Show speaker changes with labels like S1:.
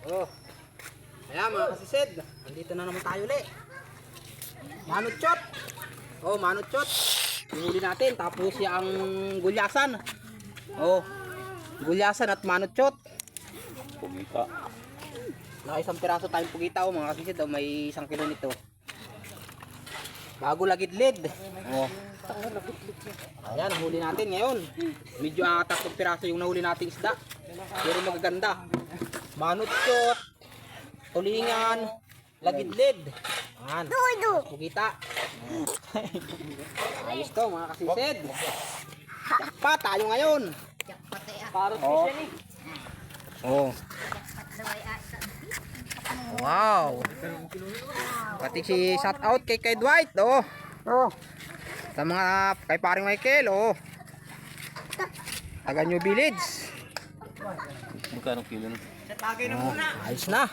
S1: Oh. Ayan mga kasisid, nandito na naman tayo ulit. Manutchot. Oh, manutchot. Ihuli natin, tapos yung gulyasan. Oh, gulyasan at manutchot.
S2: Pugita.
S1: Naka isang piraso tayong pugita, oh, mga kasisid. Oh, may 1 kilo nito. Bago lagidlid. Oh. Ayan, huli natin ngayon. Medyo 3 piraso yung nahuli nating isda. Pero magaganda. Manutchot, tulingan, lagidlid. Ayan. Pugita. Ayos to mga kasisid. Jakpa tayo ngayon. Parang special eh. Oh. Wow. Pati si shout out kay Dwight, oh. Oh. Sa mga kay paring Michael, oh. Taga New Village.
S2: Magkano kilo na?
S1: Oh, ayos na.